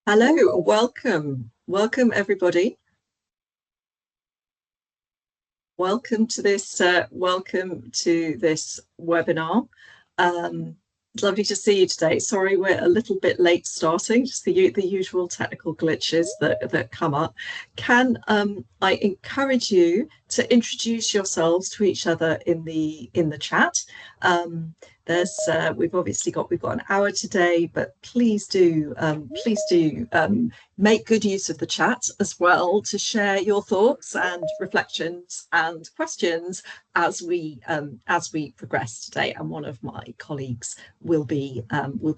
Hello, welcome everybody. Welcome to this webinar. It's lovely to see you today. Sorry, we're a little bit late starting, just the usual technical glitches that come up. Can I encourage you to introduce yourselves to each other in the chat? We've got an hour today, but please do make good use of the chat as well to share your thoughts and reflections and questions as we progress today. And one of my colleagues will be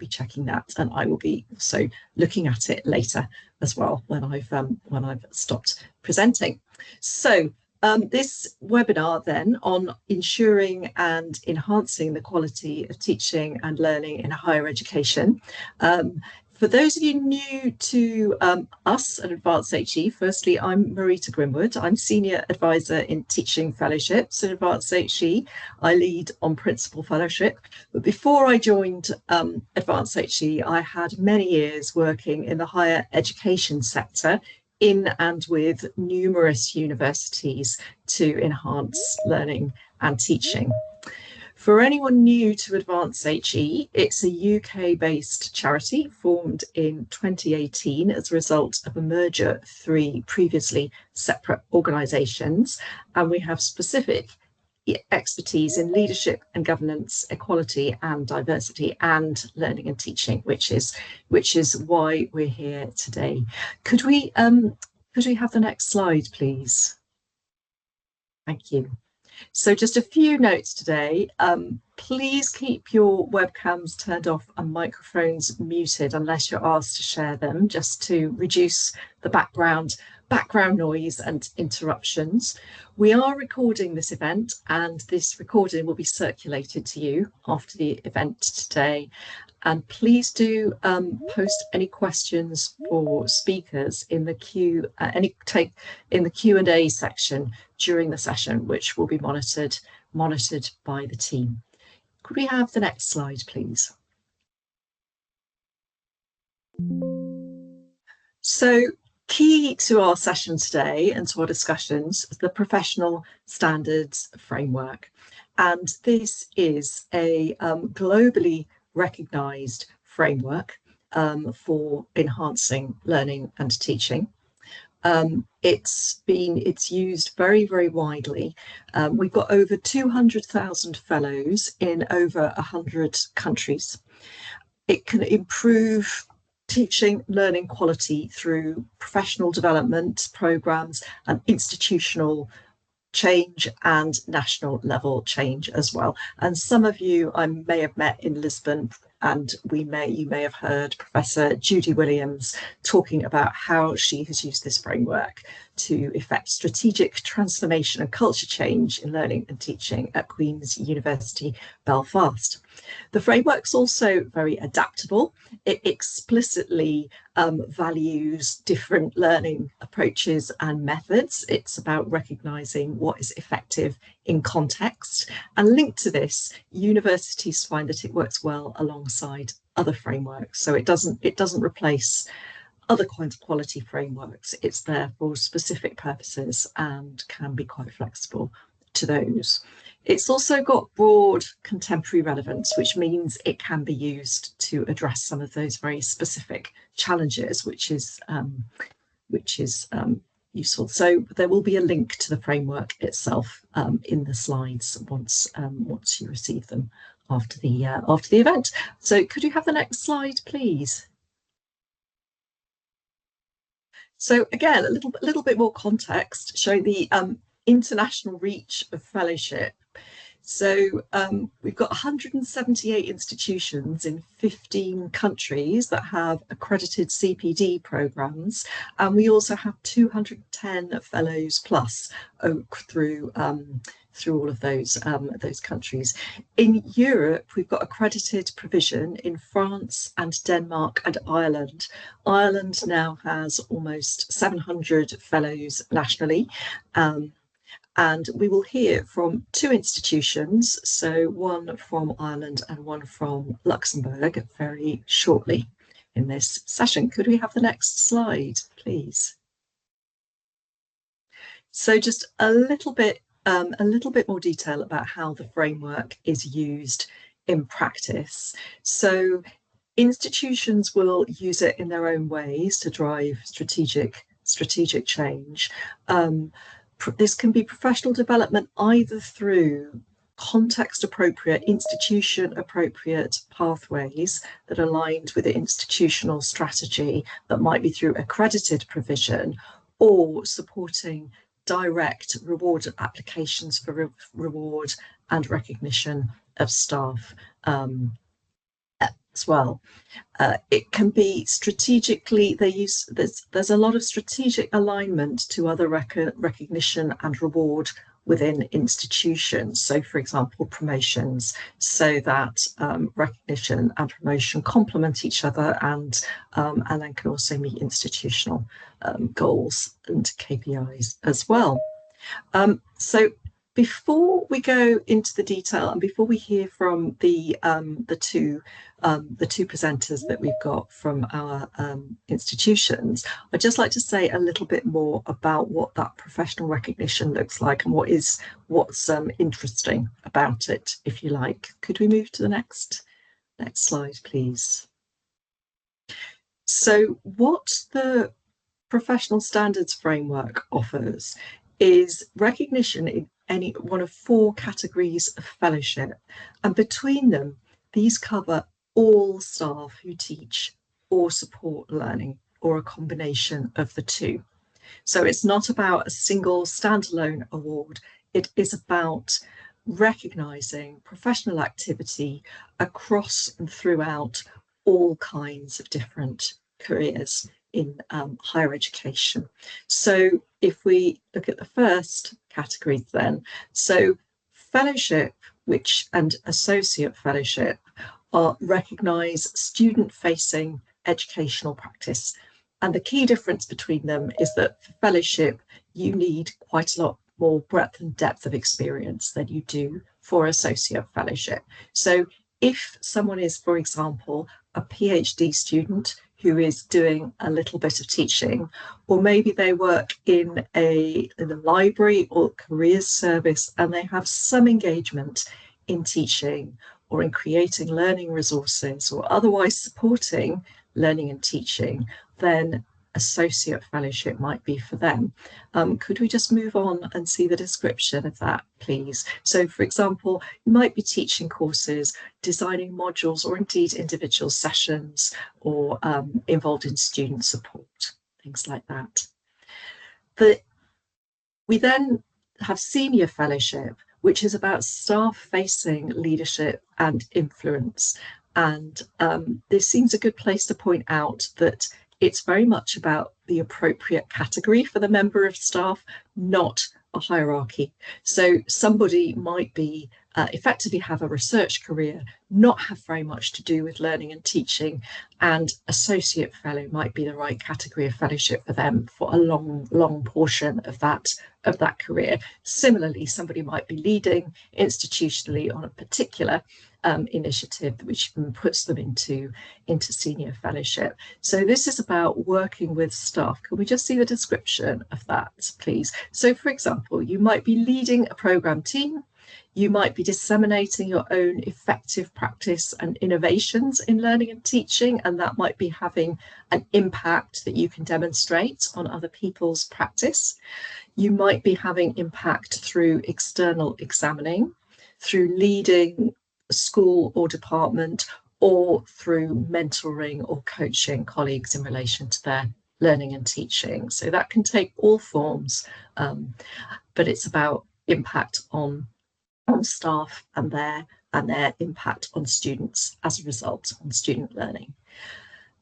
checking that, and I will be also looking at it later as well when I've stopped presenting. So this webinar then on ensuring and enhancing the quality of teaching and learning in higher education. For those of you new to us at Advanced HE, firstly, I'm Marita Grimwood. I'm Senior Advisor in Teaching Fellowships at Advanced HE. I lead on Principal Fellowship. But before I joined Advanced HE, I had many years working in the higher education sector in and with numerous universities to enhance learning and teaching. For anyone new to Advance HE, it's a UK-based charity formed in 2018 as a result of a merger of three previously separate organisations, and we have specific expertise in leadership and governance, equality and diversity, and learning and teaching, which is why we're here today. Could we have the next slide, please? Thank you. So just a few notes today. Please keep your webcams turned off and microphones muted unless you're asked to share them, just to reduce the background noise and interruptions. We are recording this event, and this recording will be circulated to you after the event today. And please do post any questions for speakers in the Q&A section during the session, which will be monitored by the team. Could we have the next slide, please? So, key to our session today and to our discussions is the professional standards framework. And this is a globally recognised framework for enhancing learning and teaching. It's used very, very widely. We've got over 200,000 fellows in over 100 countries. It can improve teaching, learning quality through professional development programs and institutional change and national level change as well. And some of you I may have met in Lisbon, and you may have heard Professor Judy Williams talking about how she has used this framework to effect strategic transformation and culture change in learning and teaching at Queen's University Belfast. The framework's also very adaptable. It explicitly values different learning approaches and methods. It's about recognising what is effective in context. And linked to this, universities find that it works well alongside other frameworks. So it doesn't replace other kinds of quality frameworks. It's there for specific purposes and can be quite flexible to those. It's also got broad contemporary relevance, which means it can be used to address some of those very specific challenges, which is useful. So there will be a link to the framework itself in the slides once you receive them after the event. So could you have the next slide, please? So again, a little bit more context, showing the international reach of fellowship. So we've got 178 institutions in 15 countries that have accredited CPD programs, and we also have 210 fellows plus through all of those countries. In Europe, we've got accredited provision in France and Denmark and Ireland. Ireland now has almost 700 fellows nationally. And we will hear from two institutions, so one from Ireland and one from Luxembourg, very shortly in this session. Could we have the next slide, please? So just a little bit more detail about how the framework is used in practice. So institutions will use it in their own ways to drive strategic change. This can be professional development either through context appropriate, institution appropriate pathways that are aligned with the institutional strategy, that might be through accredited provision, or supporting direct reward applications for reward and recognition of staff as well. It can be strategically, there's a lot of strategic alignment to other recognition and reward within institutions. So, for example, promotions, so that recognition and promotion complement each other, and then can also meet institutional goals and KPIs as well. So before we go into the detail and before we hear from the two presenters that we've got from our institutions, I'd just like to say a little bit more about what that professional recognition looks like and what's interesting about it, if you like. Could we move to the next slide, please? So what the professional standards framework offers is recognition in any one of four categories of fellowship, and between them these cover all staff who teach or support learning, or a combination of the two. So it's not about a single standalone award, it is about recognising professional activity across and throughout all kinds of different careers in higher education. So if we look at the first category then, so fellowship and associate fellowship recognise student-facing educational practice. And the key difference between them is that for fellowship, you need quite a lot more breadth and depth of experience than you do for associate fellowship. So if someone is, for example, a PhD student who is doing a little bit of teaching, or maybe they work in the library or careers service and they have some engagement in teaching or in creating learning resources or otherwise supporting learning and teaching, then associate fellowship might be for them. Could we just move on and see the description of that, please? So, for example, you might be teaching courses, designing modules, or indeed individual sessions, or involved in student support, things like that. We then have senior fellowship, which is about staff-facing leadership and influence. And this seems a good place to point out that it's very much about the appropriate category for the member of staff, not a hierarchy. So somebody might be effectively have a research career, not have very much to do with learning and teaching, and associate fellow might be the right category of fellowship for them for a long portion of that career. Similarly, somebody might be leading institutionally on a particular initiative which puts them into senior fellowship. So this is about working with staff. Can we just see the description of that, please? So, for example, you might be leading a program team. You might be disseminating your own effective practice and innovations in learning and teaching, and that might be having an impact that you can demonstrate on other people's practice. You might be having impact through external examining, through leading a school or department, or through mentoring or coaching colleagues in relation to their learning and teaching. So that can take all forms, but it's about impact on staff and their impact on students as a result on student learning.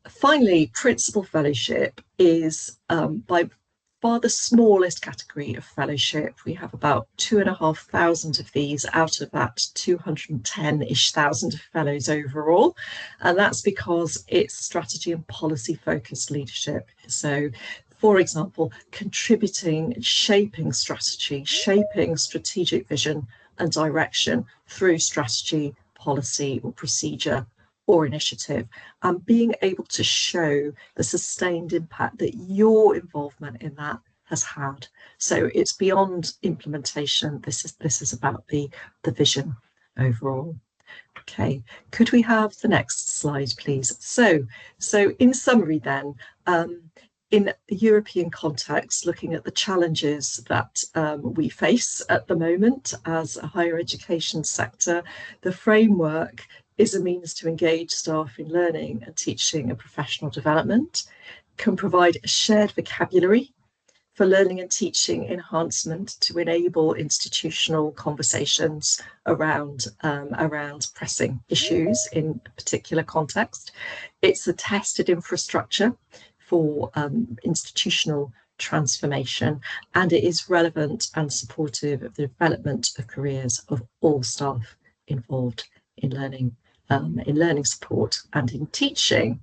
Finally, principal fellowship is by far the smallest category of fellowship. We have about 2,500 of these out of that 210-ish thousand of fellows overall, and that's because it's strategy and policy focused leadership. So for example, contributing, shaping strategy, shaping strategic vision and direction through strategy, policy, or procedure or initiative, and being able to show the sustained impact that your involvement in that has had. So it's beyond implementation. This is about the vision overall. Okay, could we have the next slide, please? So in summary then, in the European context, looking at the challenges that we face at the moment as a higher education sector, the framework is a means to engage staff in learning and teaching and professional development, can provide a shared vocabulary for learning and teaching enhancement to enable institutional conversations around pressing issues in a particular context. It's a tested infrastructure for institutional transformation, and it is relevant and supportive of the development of careers of all staff involved in learning support and in teaching.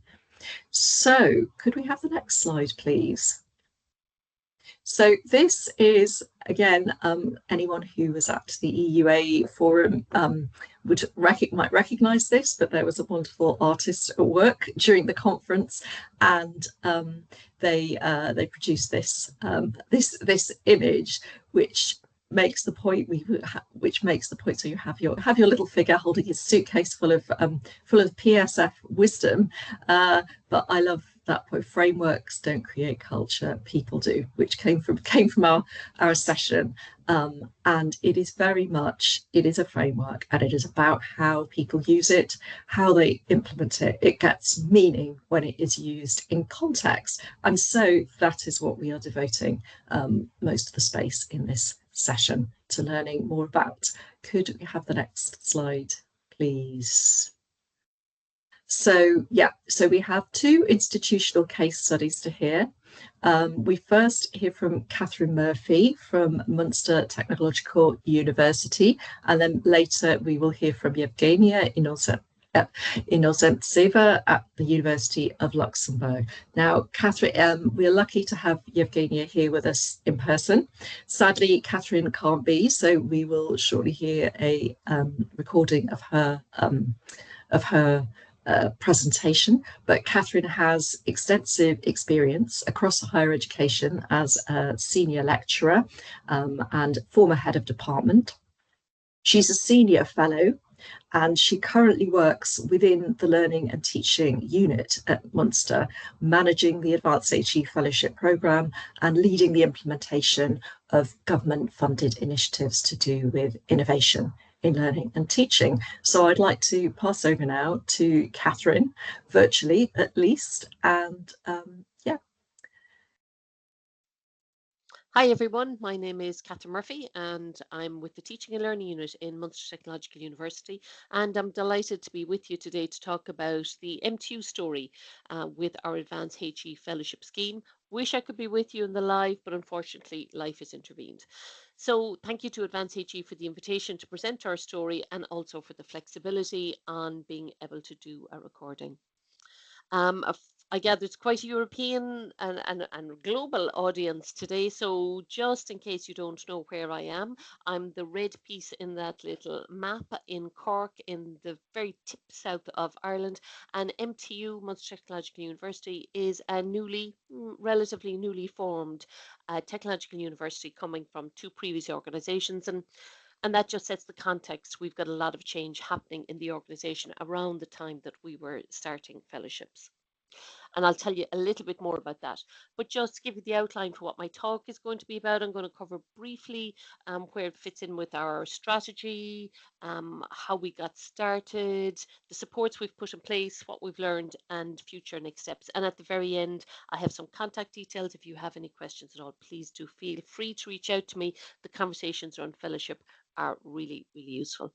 So could we have the next slide, please? So this is, again, anyone who was at the EUA forum might recognise this, but there was a wonderful artist at work during the conference, and they produced this image, which makes the point so you have your little figure holding his suitcase full of PSF wisdom, but I love that point: frameworks don't create culture, people do, which came from our session, and it is a framework, and it is about how people use it, how they implement it. It gets meaning when it is used in context, and so that is what we are devoting most of the space in this session to learning more about. Could we have the next slide, please? So we have two institutional case studies to hear. We first hear from Catherine Murphy from Munster Technological University, and then later we will hear from Yevgenia Inozentseva at the University of Luxembourg. Now, Catherine, we're lucky to have Yevgenia here with us in person. Sadly, Catherine can't be, so we will shortly hear a recording of her presentation, but Catherine has extensive experience across higher education as a senior lecturer and former head of department. She's a senior fellow, and she currently works within the Learning and Teaching unit at Munster, managing the Advanced HE Fellowship Programme and leading the implementation of government-funded initiatives to do with innovation in learning and teaching. So I'd like to pass over now to Catherine, virtually at least, and Hi everyone, my name is Catherine Murphy and I'm with the Teaching and Learning Unit in Munster Technological University, and I'm delighted to be with you today to talk about the MTU story with our Advanced HE Fellowship Scheme. Wish I could be with you in the live, but unfortunately life has intervened. So thank you to Advanced HE for the invitation to present our story and also for the flexibility on being able to do a recording. I gather it's quite a European and global audience today. So just in case you don't know where I am, I'm the red piece in that little map in Cork in the very tip south of Ireland. And MTU, Munster Technological University, is a relatively newly formed technological university coming from two previous organisations. And that just sets the context. We've got a lot of change happening in the organisation around the time that we were starting fellowships. And I'll tell you a little bit more about that. But just to give you the outline for what my talk is going to be about, I'm going to cover briefly where it fits in with our strategy, how we got started, the supports we've put in place, what we've learned, and future next steps. And at the very end, I have some contact details. If you have any questions at all, please do feel free to reach out to me. The conversations around fellowship are really, really useful.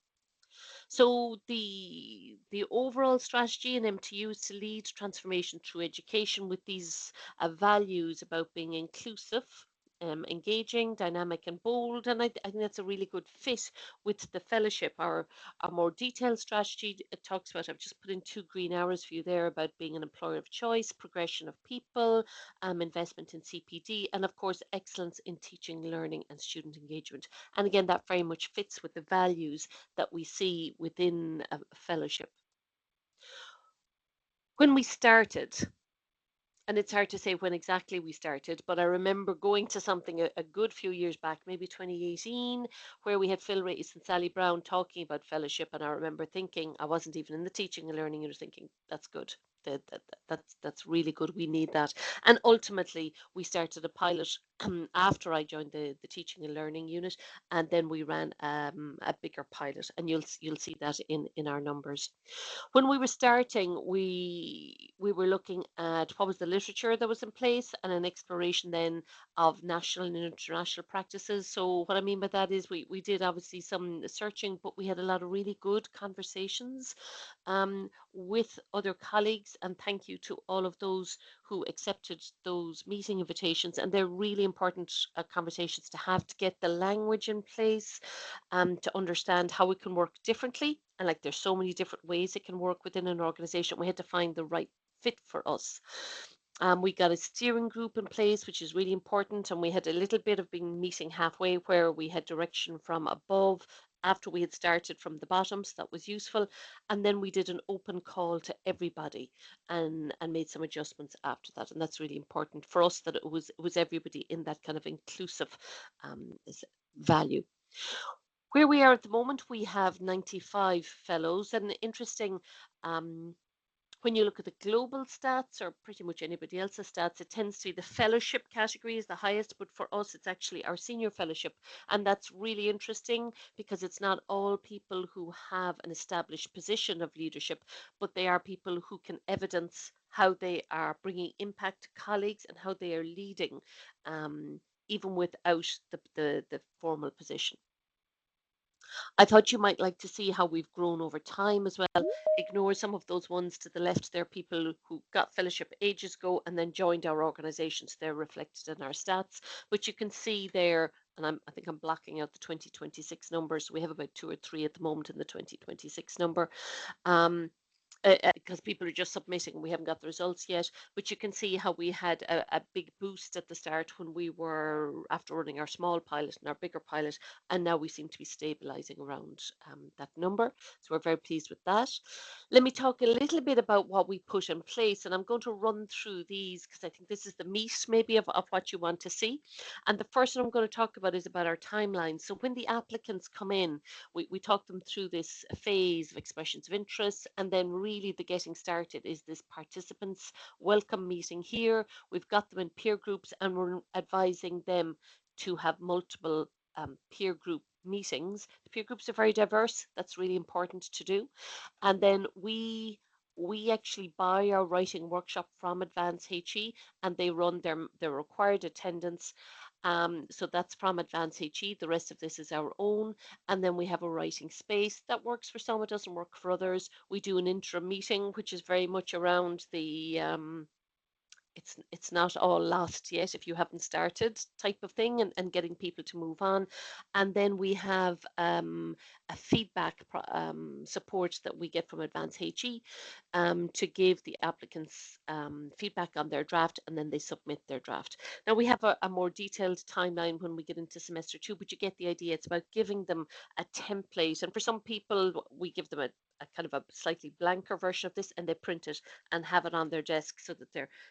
So the overall strategy in MTU is to lead transformation through education with these values about being inclusive, engaging, dynamic, and bold. And I think that's a really good fit with the fellowship. Our more detailed strategy, it talks about, I've just put in 2 green arrows for you there, about being an employer of choice, progression of people, investment in CPD, and of course, excellence in teaching, learning, and student engagement. And again, that very much fits with the values that we see within a fellowship. When we started, and it's hard to say when exactly we started, but I remember going to something a good few years back, maybe 2018, where we had Phil Race and Sally Brown talking about fellowship. And I remember thinking, I wasn't even in the teaching and learning unit, thinking, that's good. That's really good. We need that. And ultimately, we started a pilot after I joined the teaching and learning unit, and then we ran a bigger pilot. And you'll see that in our numbers. When we were starting, we were looking at what was the literature that was in place, and an exploration then of national and international practices. So what I mean by that is we did obviously some searching, but we had a lot of really good conversations with other colleagues. And thank you to all of those who accepted those meeting invitations. And they're really important conversations to have, to get the language in place, to understand how it can work differently. And like, there's so many different ways it can work within an organization. We had to find the right fit for us. We got a steering group in place, which is really important. And we had a little bit of being meeting halfway, where we had direction from above after we had started from the bottom. So that was useful. And then we did an open call to everybody, and made some adjustments after that. And that's really important for us, that it was everybody in that kind of inclusive value. Where we are at the moment, we have 95 fellows. And interesting, um, when you look at the global stats, or pretty much anybody else's stats, it tends to be the fellowship category is the highest, but for us, it's actually our senior fellowship. And that's really interesting, because it's not all people who have an established position of leadership, but they are people who can evidence how they are bringing impact to colleagues, and how they are leading, even without the formal position. I thought you might like to see how we've grown over time as well. Ignore some of those ones to the left. They're people who got fellowship ages ago and then joined our organisations. They're reflected in our stats. But you can see there, and I think I'm blocking out the 2026 numbers. We have about 2 or 3 at the moment in the 2026 number. Um, because people are just submitting. We haven't got the results yet, but you can see how we had a big boost at the start when we were after running our small pilot and our bigger pilot, and now we seem to be stabilizing around that number. So we're very pleased with that. Let me talk a little bit about what we put in place, and I'm going to run through these because I think this is the meat maybe of what you want to see. And the first one I'm going to talk about is about our timeline. So when the applicants come in, we talk them through this phase of expressions of interest, and then really the getting started is this participants welcome meeting here. We've got them in peer groups, and we're advising them to have multiple peer group meetings. The peer groups are very diverse. That's really important to do. And then we actually buy our writing workshop from Advance HE, and they run their required attendance. So that's from Advance HE. The rest of this is our own. And then we have a writing space that works for some, it doesn't work for others. We do an interim meeting, which is very much around the it's not all lost yet if you haven't started type of thing, and getting people to move on. And then we have a feedback support that we get from Advance HE to give the applicants feedback on their draft, and then they submit their draft. Now we have a more detailed timeline when we get into semester 2, but you get the idea. It's about giving them a template, and for some people we give them a kind of a slightly blanker version of this, and they print it and have it on their desk, so that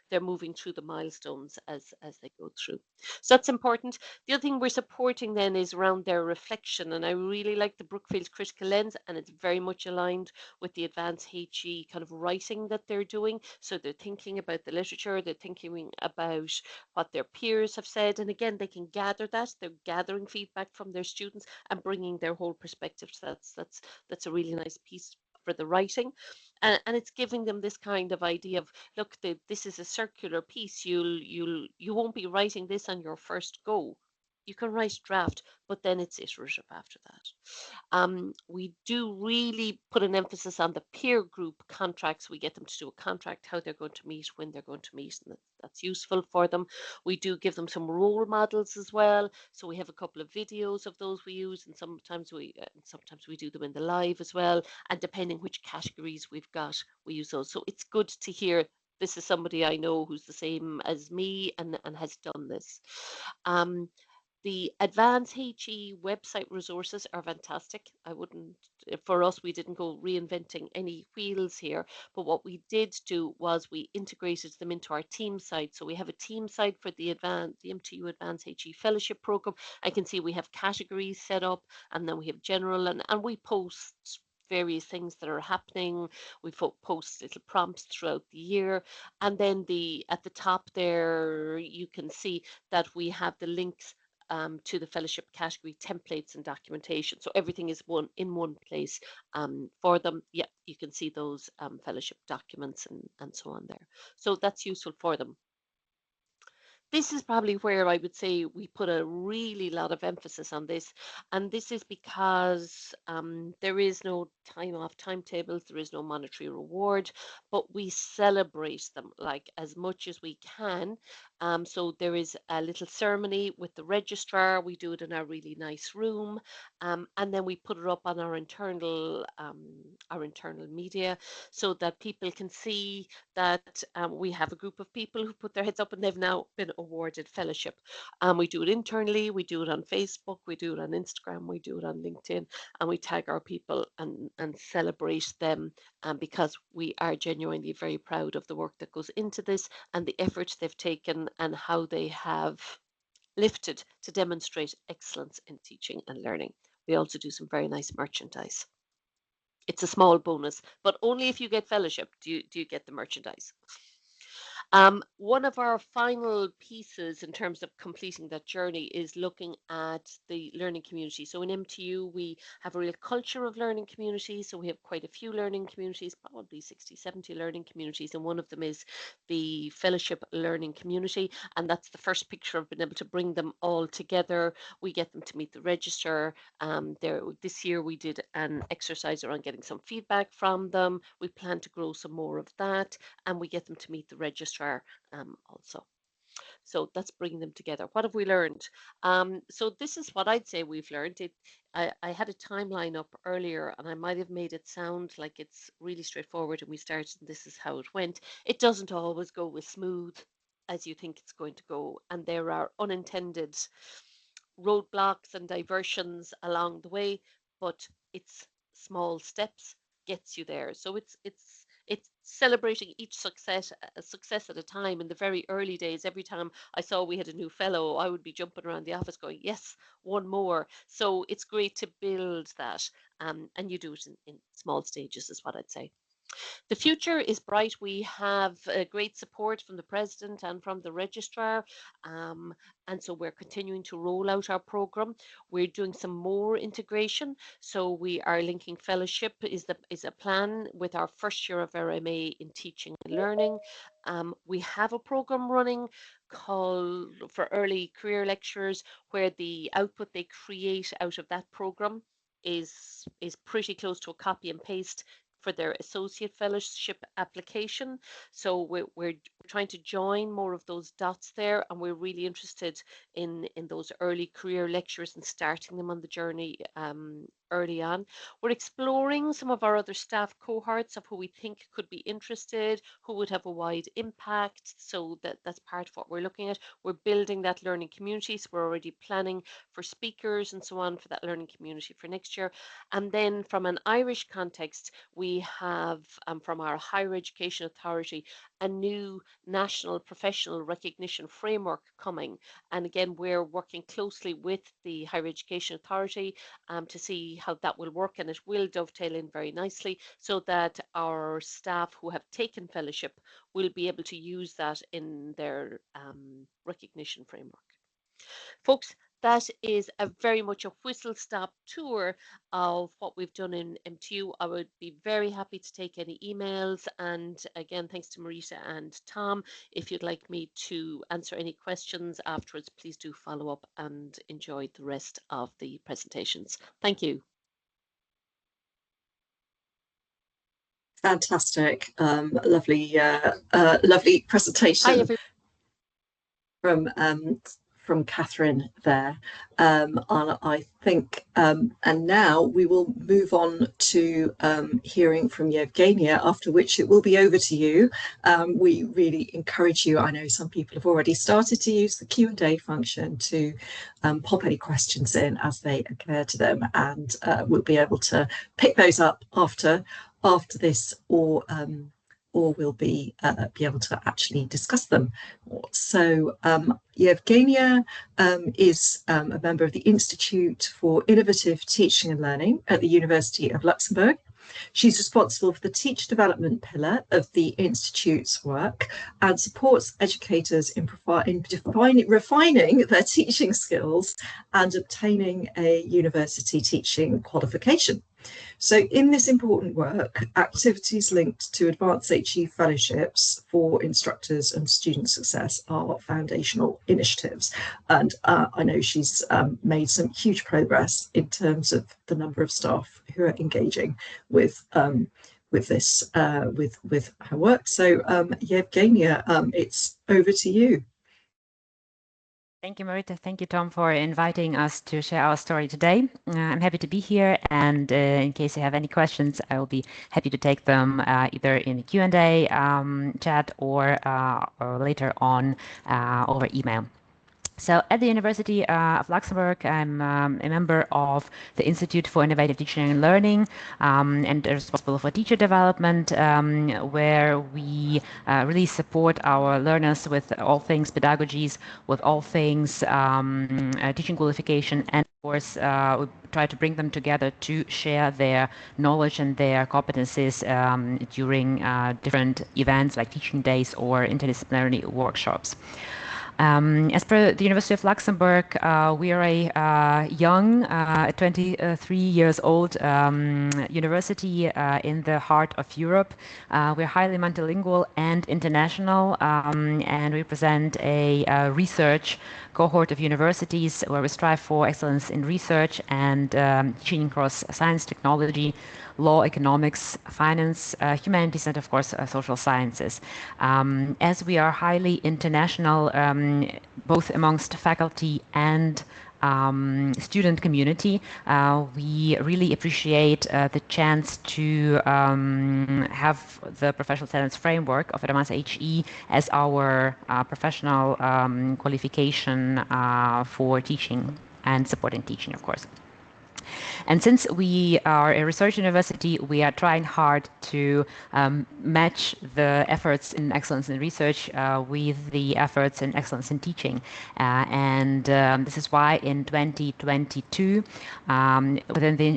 they're moving through the milestones as they go through. So that's important. The other thing we're supporting then is around their reflection, and I really like the Brookfield critical lens, and it's very much aligned with the Advance HE kind of writing that they're doing. So they're thinking about the literature, they're thinking about what their peers have said, and again they can gather that. They're gathering feedback from their students and bringing their whole perspective. So that's a really nice piece for the writing. And it's giving them this kind of idea of, look, this is a circular piece. You won't be writing this on your first go. You can write draft, but then it's iterative after that. We do really put an emphasis on the peer group contracts. We get them to do a contract, how they're going to meet, when they're going to meet, and that's useful for them. We do give them some role models as well. So we have a couple of videos of those we use, and sometimes we do them in the live as well. And depending which categories we've got, we use those. So it's good to hear this is somebody I know who's the same as me and has done this. Um, the Advanced HE website resources are fantastic. I wouldn't, for us, we didn't go reinventing any wheels here, but what we did do was we integrated them into our team site. So we have a team site for the MTU Advanced HE Fellowship Program. I can see we have categories set up, and then we have general, and we post various things that are happening. We post little prompts throughout the year, and then at the top there you can see that we have the links to the fellowship category templates and documentation. So everything is in one place for them. Yeah, you can see those fellowship documents and so on there. So that's useful for them. This is probably where I would say we put a really lot of emphasis on this. And this is because there is no time off timetables, there is no monetary reward, but we celebrate them like as much as we can. So there is a little ceremony with the registrar. We do it in a really nice room. And then we put it up on our internal media so that people can see that we have a group of people who put their heads up and they've now been awarded fellowship. We do it internally, we do it on Facebook, we do it on Instagram, we do it on LinkedIn, and we tag our people and celebrate them because we are genuinely very proud of the work that goes into this and the efforts they've taken and how they have lifted to demonstrate excellence in teaching and learning. We also do some very nice merchandise. It's a small bonus, but only if you get fellowship do you get the merchandise. One of our final pieces in terms of completing that journey is looking at the learning community. So in MTU, we have a real culture of learning communities. So we have quite a few learning communities, probably 60, 70 learning communities. And one of them is the fellowship learning community. And that's the first picture of being able to bring them all together. We get them to meet the register. This year we did an exercise around getting some feedback from them. We plan to grow some more of that, and we get them to meet the registrar also. So that's bringing them together. What have we learned? So this is what I'd say we've learned. I had a timeline up earlier, and I might have made it sound like it's really straightforward, and we started, and this is how it went. It doesn't always go as smooth as you think it's going to go, and there are unintended roadblocks and diversions along the way, but it's small steps gets you there. So it's celebrating each success at a time. In the very early days, every time I saw we had a new fellow, I would be jumping around the office going, yes, one more. So it's great to build that, and you do it in small stages, is what I'd say. The future is bright. We have great support from the president and from the registrar. Um, and so we're continuing to roll out our program. We're doing some more integration. So we are linking fellowship is a plan with our first year of our MA in teaching and learning. We have a program running called for early career lecturers where the output they create out of that program is pretty close to a copy and paste for their associate fellowship application. So we're trying to join more of those dots there, and we're really interested in those early career lecturers and starting them on the journey early on. We're exploring some of our other staff cohorts of who we think could be interested, who would have a wide impact. So that's part of what we're looking at. We're building that learning community. So we're already planning for speakers and so on for that learning community for next year. And then from an Irish context, we have from our Higher Education Authority a new national professional recognition framework coming. And again, we're working closely with the Higher Education Authority to see how that will work, and it will dovetail in very nicely so that our staff who have taken fellowship will be able to use that in their recognition framework. Folks, That is a very much a whistle-stop tour of what we've done in MTU. I would be very happy to take any emails. And again, thanks to Marita and Tom. If you'd like me to answer any questions afterwards, please do follow up and enjoy the rest of the presentations. Thank you. Fantastic. Lovely presentation. Hi, everyone. From Catherine there, and I think, and now we will move on to hearing from Yevgenia, after which it will be over to you. We really encourage you. I know some people have already started to use the Q&A function to pop any questions in as they occur to them, and we'll be able to pick those up after this, or we'll be able to actually discuss them. So Yevgenia is a member of the Institute for Innovative Teaching and Learning at the University of Luxembourg. She's responsible for the teacher development pillar of the Institute's work and supports educators in refining their teaching skills and obtaining a university teaching qualification. So in this important work, activities linked to advanced HE fellowships for instructors and student success are foundational initiatives. And I know she's made some huge progress in terms of the number of staff who are engaging with this, with her work. So Yevgenia, it's over to you. Thank you, Marita. Thank you, Tom, for inviting us to share our story today. I'm happy to be here, and in case you have any questions, I will be happy to take them either in the Q&A chat or later on over email. So at the University of Luxembourg, I'm a member of the Institute for Innovative Teaching and Learning and responsible for teacher development, where we really support our learners with all things pedagogies, with all things teaching qualification, and of course we try to bring them together to share their knowledge and their competencies during different events like teaching days or interdisciplinary workshops. As per the University of Luxembourg, we are a young, 23 years old university in the heart of Europe. We're highly multilingual and international, and we present a research cohort of universities where we strive for excellence in research and teaching across science, technology, law, economics, finance, humanities, and of course social sciences. As we are highly international, both amongst faculty and student community, we really appreciate the chance to have the professional talents framework of Advanced HE as our professional qualification for teaching and supporting teaching, of course. And since we are a research university, we are trying hard to match the efforts in excellence in research with the efforts in excellence in teaching. And this is why in 2022, within the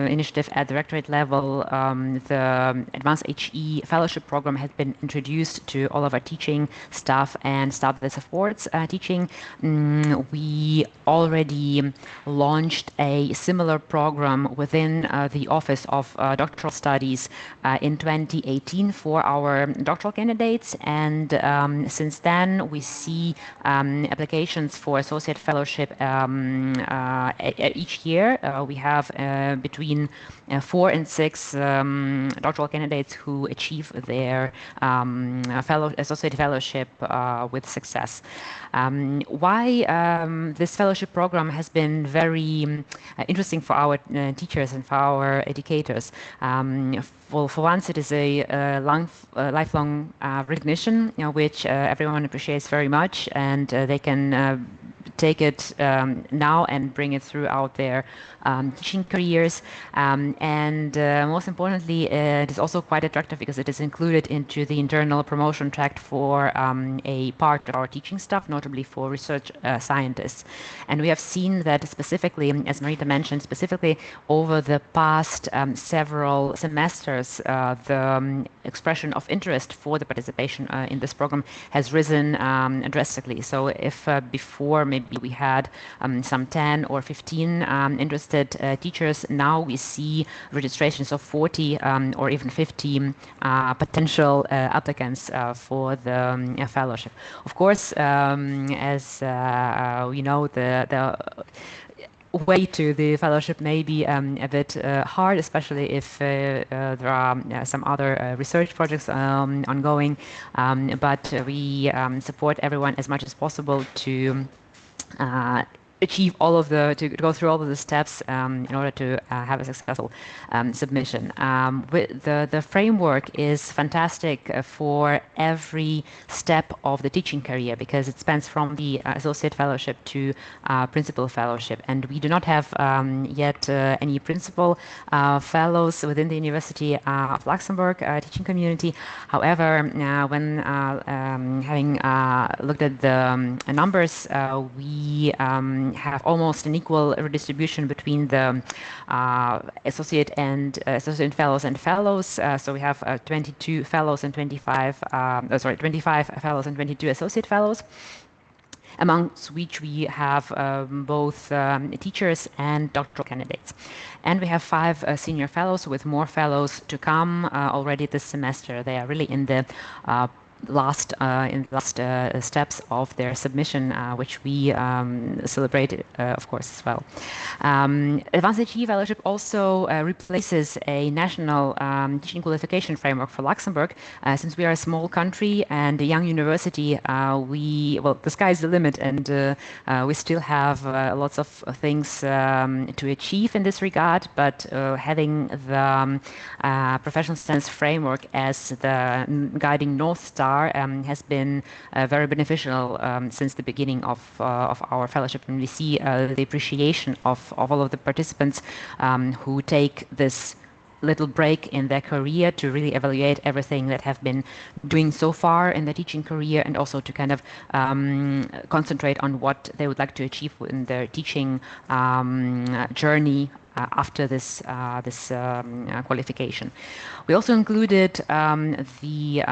initiative at directorate level, the Advanced HE Fellowship Program has been introduced to all of our teaching staff and staff that supports teaching. We already launched a similar program within the Office of Doctoral Studies in 2018 for our doctoral candidates, and since then we see applications for associate fellowship each year. We have between 4 and 6 doctoral candidates who achieve their associate fellowship with success. Why this fellowship program has been very interesting for our teachers and for our educators. Well, for once, it is a lifelong recognition, which everyone appreciates very much, and they can take it now and bring it throughout their teaching careers. And most importantly, it is also quite attractive because it is included into the internal promotion track for a part of our teaching staff, notably for research scientists. And we have seen that specifically, as Marita mentioned, specifically over the past several semesters, the expression of interest for the participation in this program has risen drastically. So if before maybe maybe we had some 10 or 15 interested teachers. Now we see registrations of 40 or even 50 potential applicants for the fellowship. Of course, as we know, the way to the fellowship may be a bit hard, especially if there are some other research projects ongoing, but we support everyone as much as possible to achieve to go through all of the steps in order to have a successful submission. The framework is fantastic for every step of the teaching career because it spans from the associate fellowship to principal fellowship, and we do not have yet any principal fellows within the University of Luxembourg teaching community. However, when having looked at the numbers, we have almost an equal redistribution between the associate fellows and fellows. So we have 22 fellows and 25 fellows and 22 associate fellows, amongst which we have both teachers and doctoral candidates. And we have 5 senior fellows, with more fellows to come already this semester. They are really in the last steps of their submission, which we celebrate, of course, as well. Advanced HE Fellowship also replaces a national teaching qualification framework for Luxembourg. Since we are a small country and a young university, the sky's the limit, and we still have lots of things to achieve in this regard, but having the professional standards framework as the guiding North Star has been very beneficial since the beginning of our fellowship, and we see the appreciation of all of the participants who take this little break in their career to really evaluate everything that have been doing so far in their teaching career, and also to kind of concentrate on what they would like to achieve in their teaching journey after this qualification. We also included the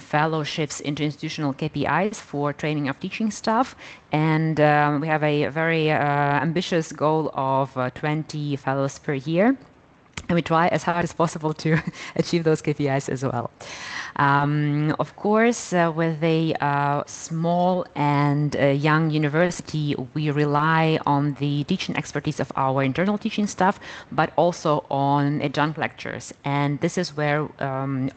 fellowships into institutional KPIs for training of teaching staff, and we have a very ambitious goal of 20 fellows per year. And we try as hard as possible to achieve those KPIs as well. Of course, with a small and young university, we rely on the teaching expertise of our internal teaching staff, but also on adjunct lecturers. And this is where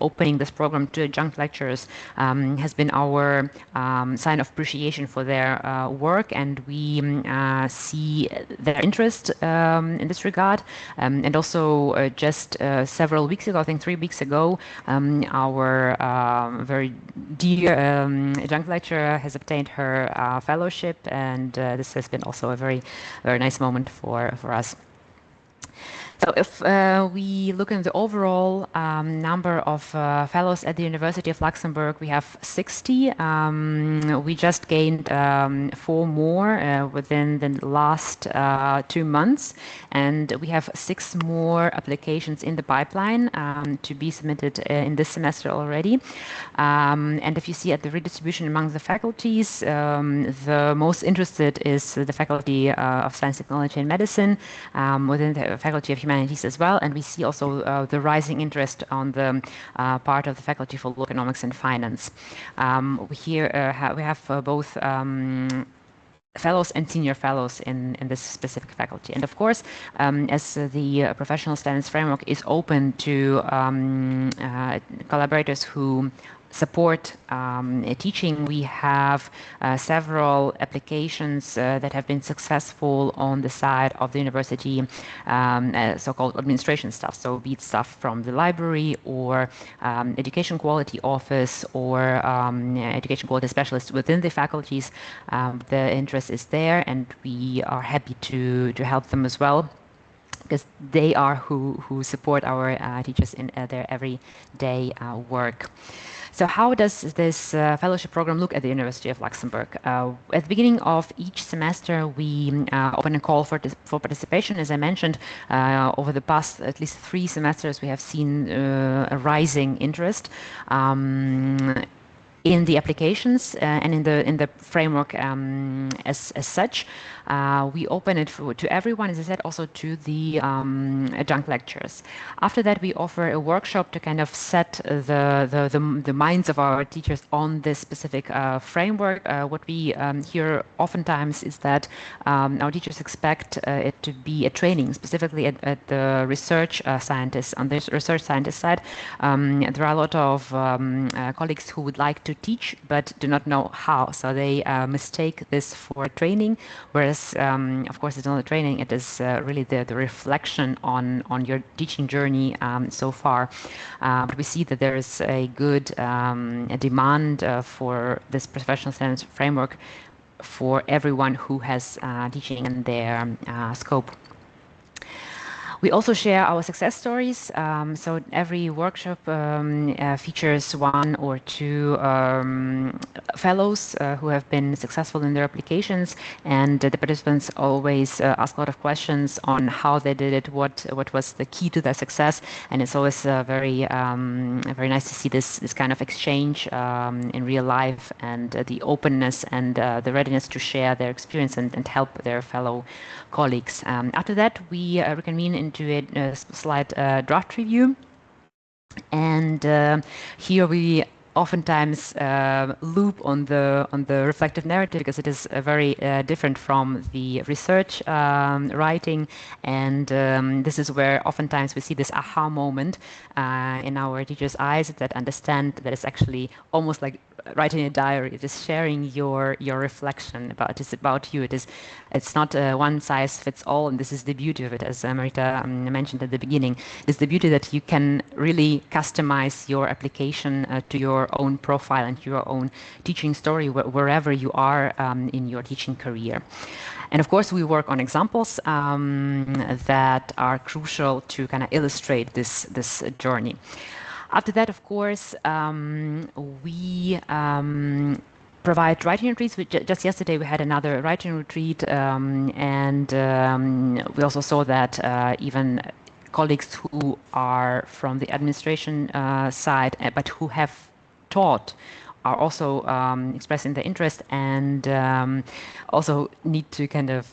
opening this program to adjunct lecturers has been our sign of appreciation for their work, and we see their interest in this regard. And also just several weeks ago, I think 3 weeks ago, our very dear adjunct lecturer has obtained her fellowship, and this has been also a very nice moment for us. So if we look at the overall number of fellows at the University of Luxembourg, we have 60. We just gained 4 more within the last 2 months, and we have 6 more applications in the pipeline to be submitted in this semester already. And if you see at the redistribution among the faculties, the most interested is the Faculty of Science, Technology and Medicine, within the Faculty of Humanities as well, and we see also the rising interest on the part of the Faculty for Law, Economics and Finance. Here we have both fellows and senior fellows in this specific faculty. And of course, as the professional standards framework is open to collaborators who support teaching, we have several applications that have been successful on the side of the university, so-called administration staff. So be it staff from the library or education quality office or education quality specialists within the faculties. The interest is there, and we are happy to help them as well, because they are who support our teachers in their everyday work. So how does this fellowship program look at the University of Luxembourg? At the beginning of each semester, we open a call for participation. As I mentioned, over the past at least 3 semesters, we have seen a rising interest. in the applications and in the framework as such. We open it to everyone, as I said, also to the adjunct lecturers. After that, we offer a workshop to kind of set the minds of our teachers on this specific framework. What we hear oftentimes is that our teachers expect it to be a training, specifically at the research scientists. On the research scientist side, there are a lot of colleagues who would like to teach but do not know how. So they mistake this for training, whereas, of course, it's not a training. It is really the reflection on your teaching journey so far. But we see that there is a good a demand for this professional standards framework for everyone who has teaching in their scope. We also share our success stories. So every workshop features one or two fellows who have been successful in their applications, and the participants always ask a lot of questions on how they did it, what was the key to their success, and it's always very nice to see this kind of exchange in real life, and the openness and the readiness to share their experience and help their fellow colleagues. After that, we reconvene into a slight draft review, and here we oftentimes loop on the reflective narrative, because it is very different from the research writing, and this is where oftentimes we see this aha moment in our teachers' eyes, that understand that it's actually almost like writing a diary. It is sharing your reflection about it's about you. It's not one size fits all, and this is the beauty of it, as Marita mentioned at the beginning. It's the beauty that you can really customize your application to your own profile and your own teaching story wherever you are in your teaching career. And of course, we work on examples that are crucial to kind of illustrate this journey. After that, of course, we provide writing retreats. Just yesterday, we had another writing retreat, and we also saw that even colleagues who are from the administration side, but who have taught, are also expressing their interest, and also need to kind of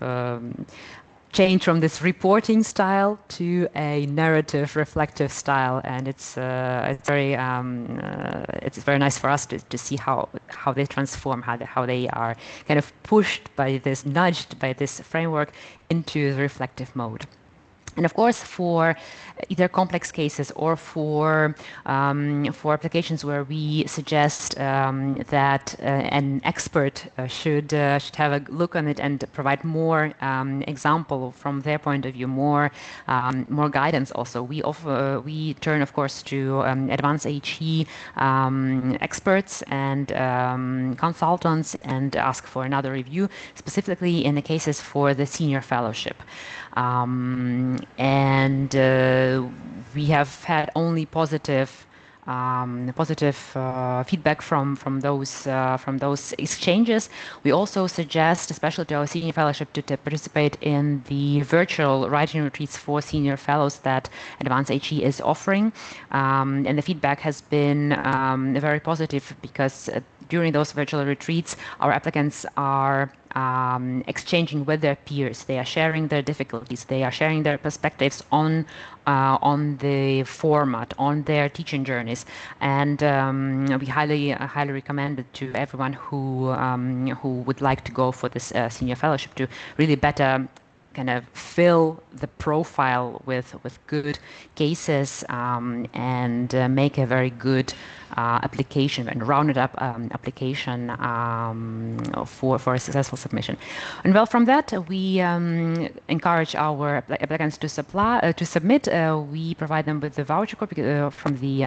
change from this reporting style to a narrative, reflective style, and it's very nice for us to see how they transform, how they are kind of pushed by this, nudged by this framework into the reflective mode. And of course, for either complex cases or for applications where we suggest that an expert should have a look on it and provide more example from their point of view, more guidance. Also, we turn, of course, to advanced HE experts and consultants and ask for another review, specifically in the cases for the senior fellowship. And we have had only positive feedback from those exchanges. We also suggest, especially to our senior fellowship, to participate in the virtual writing retreats for senior fellows that Advanced HE is offering, and the feedback has been very positive, because during those virtual retreats, our applicants are exchanging with their peers. They are sharing their difficulties. They are sharing their perspectives on the format, on their teaching journeys, and we highly recommend it to everyone who would like to go for this senior fellowship, to really better kind of fill the profile with good cases and make a very good application and rounded up application for a successful submission. And well, from that, we encourage our applicants to submit. We provide them with the voucher copy from the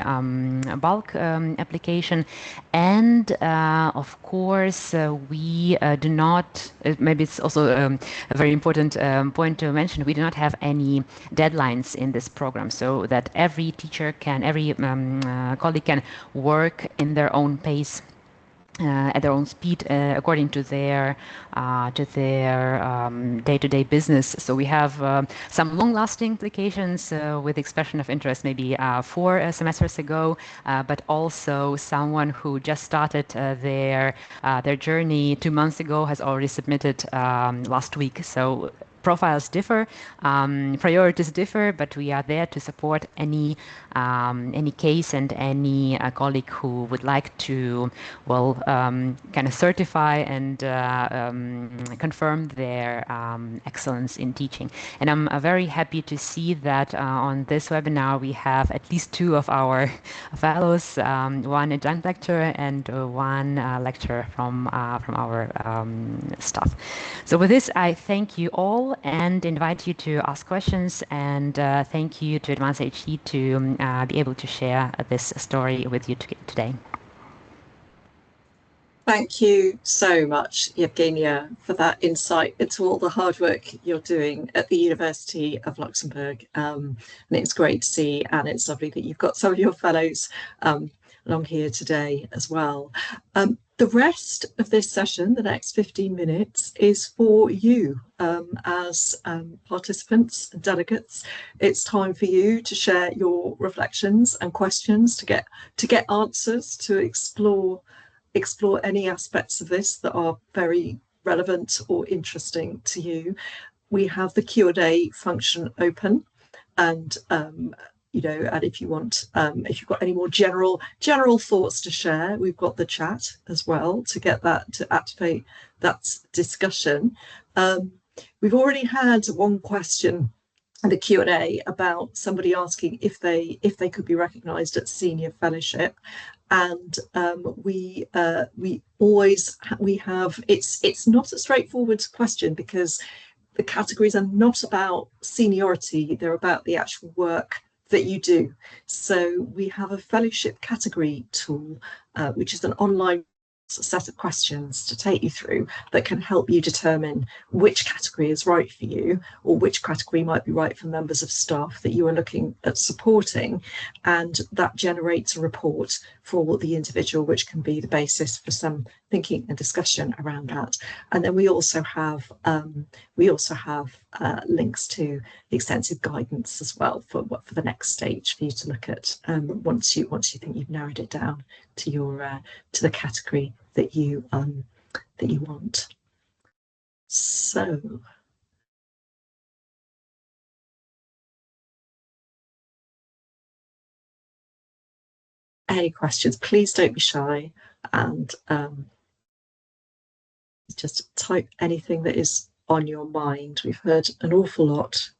bulk application, and of course, we do not. Maybe it's also a very important point to mention. We do not have any deadlines in this program, so that every teacher can, every colleague can work in their own pace at their own speed according to their day-to-day business. So we have some long-lasting applications with expression of interest maybe 4 semesters ago, but also someone who just started their journey 2 months ago has already submitted last week. So profiles differ, priorities differ, but we are there to support any case and any colleague who would like to, well, kind of certify and confirm their excellence in teaching. And I'm very happy to see that on this webinar we have at least 2 of our fellows, one adjunct lecturer and one lecturer from our staff. So with this, I thank you all and invite you to ask questions, and thank you to Advanced HE to be able to share this story with you today. Thank you so much, Yevgenia, for that insight into all the hard work you're doing at the University of Luxembourg. And it's great to see, and it's lovely that you've got some of your fellows along here today as well. The rest of this session, the next 15 minutes, is for you as participants and delegates. It's time for you to share your reflections and questions, to get answers, to explore any aspects of this that are very relevant or interesting to you. We have the Q&A function open, and you know, and if you want, if you've got any more general thoughts to share, we've got the chat as well to get that, to activate that discussion. We've already had one question in the Q&A about somebody asking if they could be recognised at senior fellowship, and we have it's not a straightforward question because the categories are not about seniority, they're about the actual work that you do. So we have a fellowship category tool, which is an online set of questions to take you through that can help you determine which category is right for you, or which category might be right for members of staff that you are looking at supporting, and that generates a report for the individual, which can be the basis for some thinking and discussion around that. And then we also have links to extensive guidance as well for the next stage for you to look at once you think you've narrowed it down to your to the category that you want. So any questions, please don't be shy, and just type anything that is on your mind. We've heard an awful lot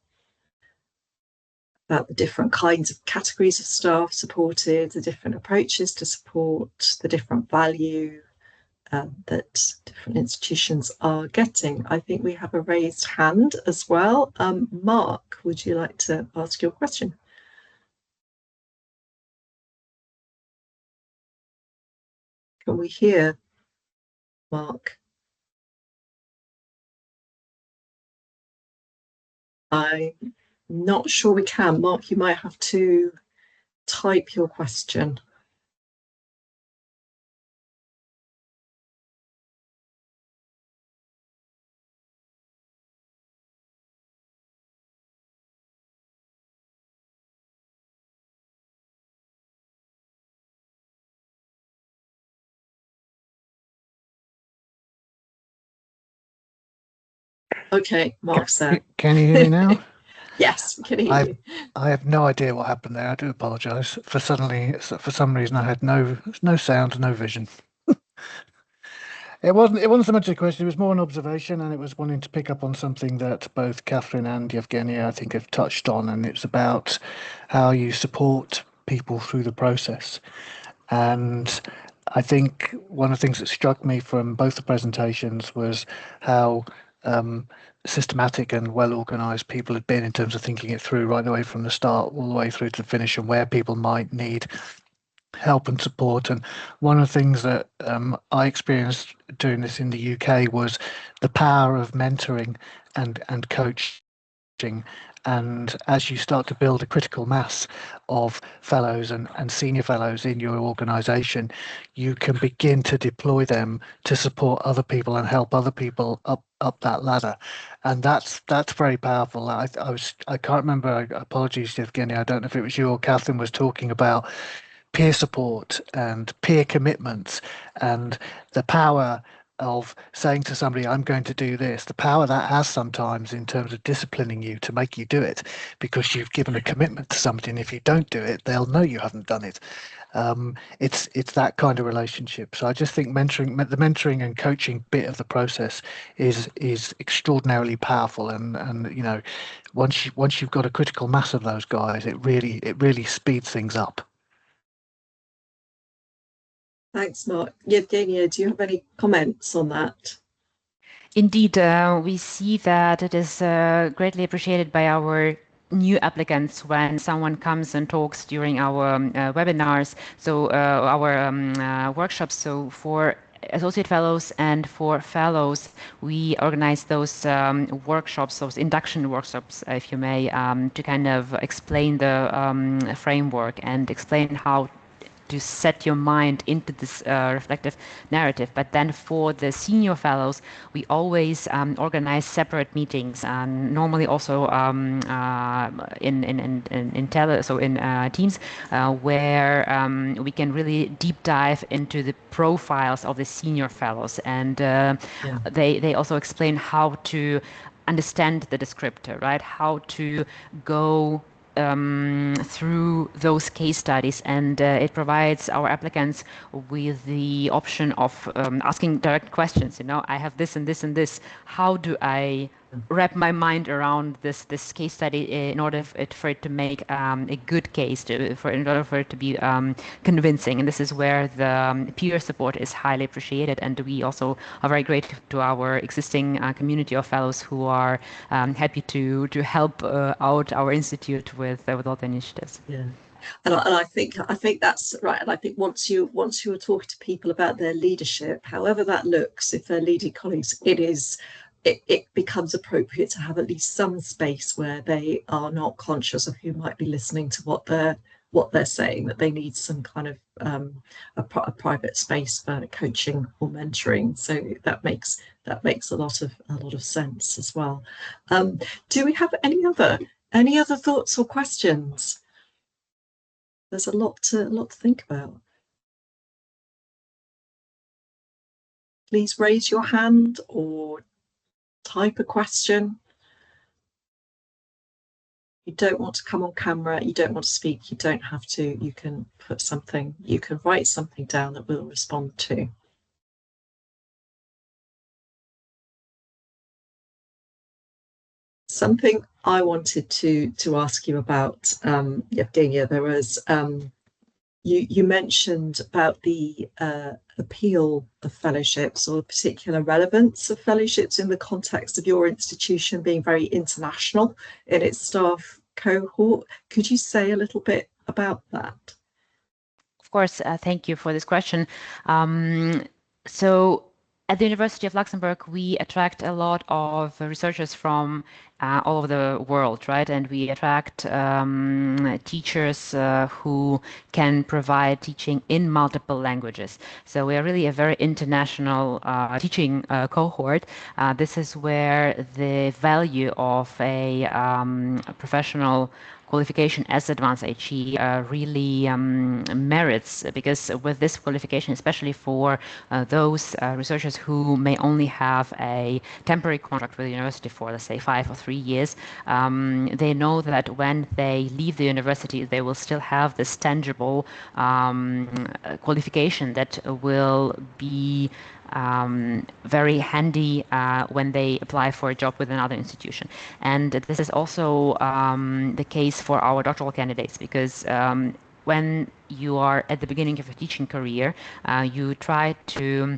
about the different kinds of categories of staff supported, the different approaches to support, the different value that different institutions are getting. I think we have a raised hand as well. Mark, would you like to ask your question? Can we hear Mark? I'm not sure we can. Mark, you might have to type your question. Okay, Mark's there. Can you hear me now? Yes, we can hear you. I have no idea what happened there. I do apologise. For some reason, I had no sound, no vision. It wasn't so much a question. It was more an observation, and it was wanting to pick up on something that both Catherine and Yevgenia, I think, have touched on, and it's about how you support people through the process. And I think one of the things that struck me from both the presentations was how systematic and well organized people had been in terms of thinking it through right away from the start all the way through to the finish, and where people might need help and support. And one of the things that I experienced doing this in the UK was the power of mentoring and coach and as you start to build a critical mass of fellows and senior fellows in your organization, you can begin to deploy them to support other people and help other people up that ladder. And that's very powerful. I can't remember, apologies, Evgeny, I don't know if it was you or Catherine was talking about peer support and peer commitments and the power of saying to somebody, I'm going to do this, the power that has sometimes in terms of disciplining you to make you do it because you've given a commitment to somebody, and if you don't do it, they'll know you haven't done it. It's that kind of relationship. So I just think the mentoring and coaching bit of the process is extraordinarily powerful, and you know, once you've got a critical mass of those guys, it really speeds things up. Thanks, Mark. Yevgenia, do you have any comments on that? Indeed, we see that it is greatly appreciated by our new applicants when someone comes and talks during our webinars, so our workshops. So for associate fellows and for fellows, we organize those workshops, those induction workshops, if you may, to kind of explain the framework and explain how to set your mind into this reflective narrative. But then for the senior fellows, we always organize separate meetings, normally also in teams, where we can really deep dive into the profiles of the senior fellows, and they also explain how to understand the descriptor, right? How to go through those case studies, and it provides our applicants with the option of asking direct questions. You know, I have this and this and this. How do I wrap my mind around this case study in order for it to make a good case, in order for it to be convincing? And this is where the peer support is highly appreciated, and we also are very grateful to our existing community of fellows who are happy to help out our institute with all the initiatives. Yeah. And I think that's right. And I think once you are talking to people about their leadership, however that looks, if they're leading colleagues, it becomes appropriate to have at least some space where they are not conscious of who might be listening to what they're saying, that they need some kind of a private space for coaching or mentoring. So that makes a lot of sense as well. Do we have any other thoughts or questions? There's a lot to think about. Please raise your hand or type a question. You don't want to come on camera, you don't want to speak, you don't have to. You can write something down that we'll respond to. Something I wanted to ask you about, Yevgenia, there was you mentioned about the appeal of fellowships, or the particular relevance of fellowships in the context of your institution being very international in its staff cohort. Could you say a little bit about that? Of course, thank you for this question. So at the University of Luxembourg, we attract a lot of researchers from all over the world, right? And we attract teachers who can provide teaching in multiple languages. So we are really a very international teaching cohort. This is where the value of a professional qualification as advanced HE really merits, because with this qualification, especially for those researchers who may only have a temporary contract with the university for, let's say, 5 or 3 years, they know that when they leave the university, they will still have this tangible qualification that will be very handy when they apply for a job with another institution. And this is also the case for our doctoral candidates, because when you are at the beginning of a teaching career, you try to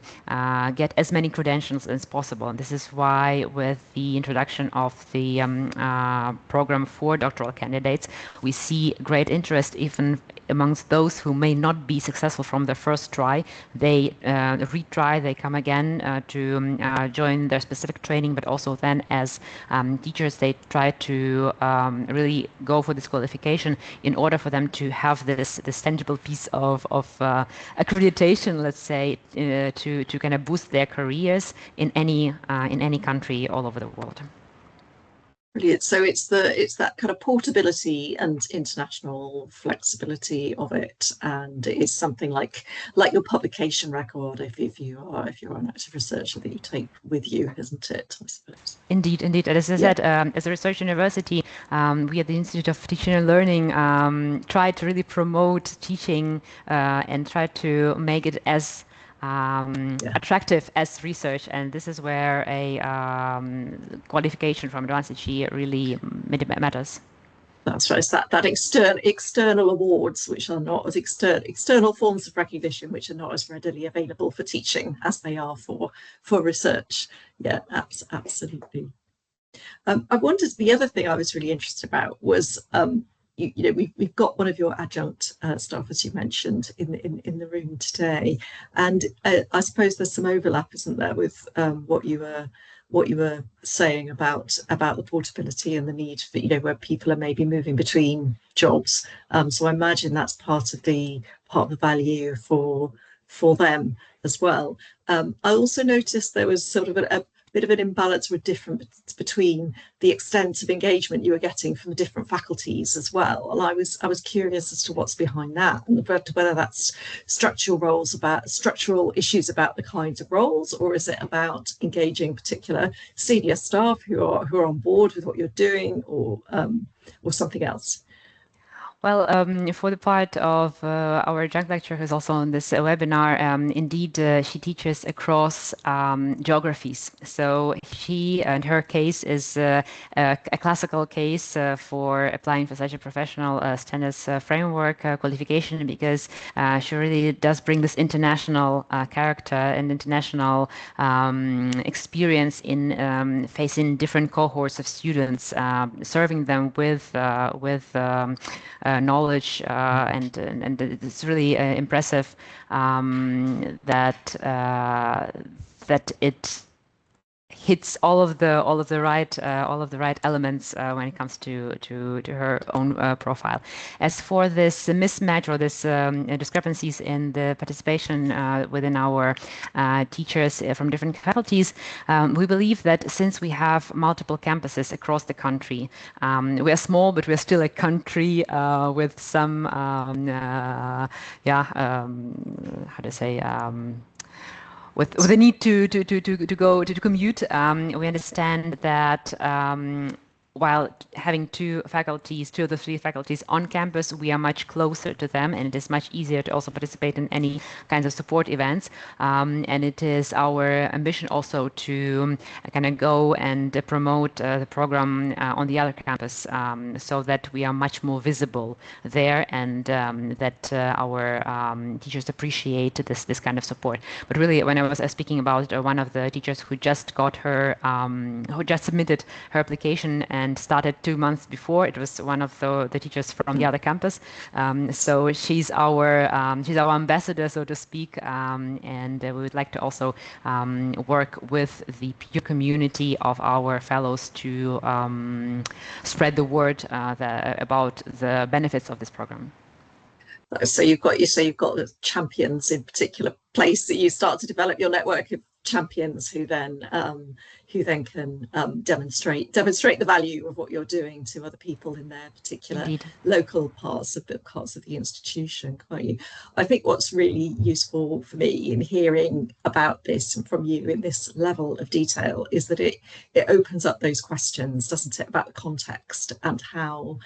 get as many credentials as possible. And this is why, with the introduction of the program for doctoral candidates, we see great interest even amongst those who may not be successful from the first try, they retry, they come again to join their specific training, but also then as teachers, they try to really go for this qualification in order for them to have this tangible piece of accreditation, let's say, to kind of boost their careers in any country all over the world. Brilliant. So it's that kind of portability and international flexibility of it, and it's something like your publication record if you're an active researcher that you take with you, isn't it? I suppose. Indeed. As I said, as a research university, we at the Institute of Teaching and Learning try to really promote teaching and try to make it as attractive as research, and this is where a qualification from advanced HE really matters. That's right. It's that external awards, which are not as external forms of recognition, which are not as readily available for teaching as they are for research. Yeah, absolutely. I wondered, the other thing I was really interested about was we've got one of your adjunct staff, as you mentioned, in the room today, and I suppose there's some overlap, isn't there, with what you were saying about the portability and the need for, where people are maybe moving between jobs. So I imagine that's part of the value for them as well. I also noticed there was sort of a bit of an imbalance or a difference between the extent of engagement you were getting from the different faculties as well. And I was curious as to what's behind that, and whether that's structural issues about the kinds of roles, or is it about engaging particular senior staff who are on board with what you're doing, or something else. Well, for the part of our adjunct lecturer who's also on this webinar, indeed, she teaches across geographies. So she and her case is a classical case for applying for such a professional standards framework qualification, because she really does bring this international character and international experience in facing different cohorts of students, serving them with knowledge, and it's really impressive that it hits all of the right elements when it comes to her own profile. As for this mismatch or this discrepancies in the participation within our teachers from different faculties, we believe that since we have multiple campuses across the country, we are small, but we're still a country with some how to say, with the need to go to commute, we understand that while having two of the three faculties on campus, we are much closer to them, and it is much easier to also participate in any kinds of support events. And it is our ambition also to kind of go and promote the program on the other campus, so that we are much more visible there, and that our teachers appreciate this kind of support. But really, when I was speaking about one of the teachers who just got her, who just submitted her application and started 2 months before, it was one of the teachers from the other campus. So she's our ambassador, so to speak, and we would like to also work with the peer community of our fellows to spread the word about the benefits of this program. So you've got the champions in particular place that you start to develop your network of champions who then can demonstrate the value of what you're doing to other people in their particular Indeed. local parts of the institution. Can't you? I think what's really useful for me in hearing about this and from you in this level of detail is that it opens up those questions, doesn't it, about the context and how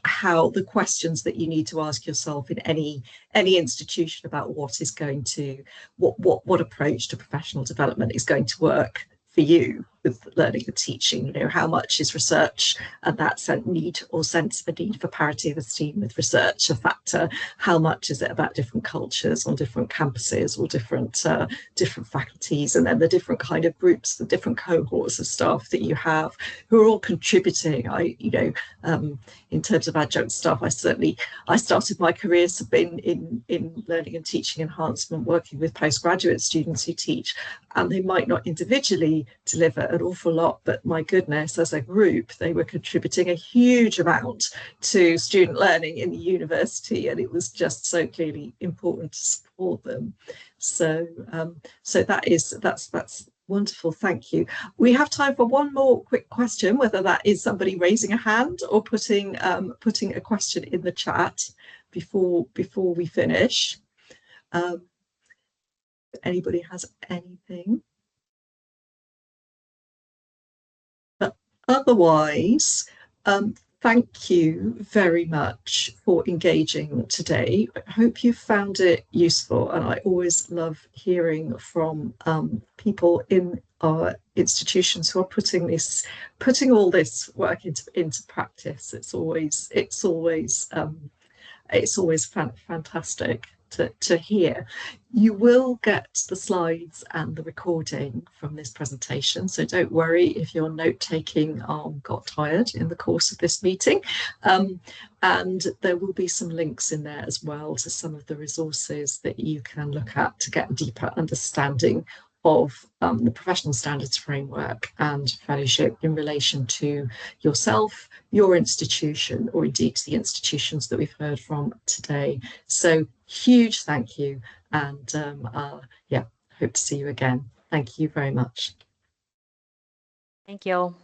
the questions that you need to ask yourself in any institution about what approach to professional development is going to work for you learning and teaching. You know, how much is research and that need or sense of a need for parity of esteem with research a factor? How much is it about different cultures on different campuses or different faculties, and then the different kind of groups, the different cohorts of staff that you have who are all contributing? In terms of adjunct staff, I started my career in learning and teaching enhancement, working with postgraduate students who teach, and they might not individually deliver an awful lot, but my goodness, as a group, they were contributing a huge amount to student learning in the university, and it was just so clearly important to support them. So that's wonderful. Thank you. We have time for one more quick question, whether that is somebody raising a hand or putting a question in the chat before we finish. Anybody has anything? But otherwise, thank you very much for engaging today. I hope you found it useful, and I always love hearing from people in our institutions who are putting all this work into practice. It's always fantastic to hear. You will get the slides and the recording from this presentation, so don't worry if your note-taking arm got tired in the course of this meeting. And there will be some links in there as well to some of the resources that you can look at to get a deeper understanding of the professional standards framework and fellowship in relation to yourself, your institution, or indeed to the institutions that we've heard from today. So huge thank you, and hope to see you again. Thank you very much. Thank you.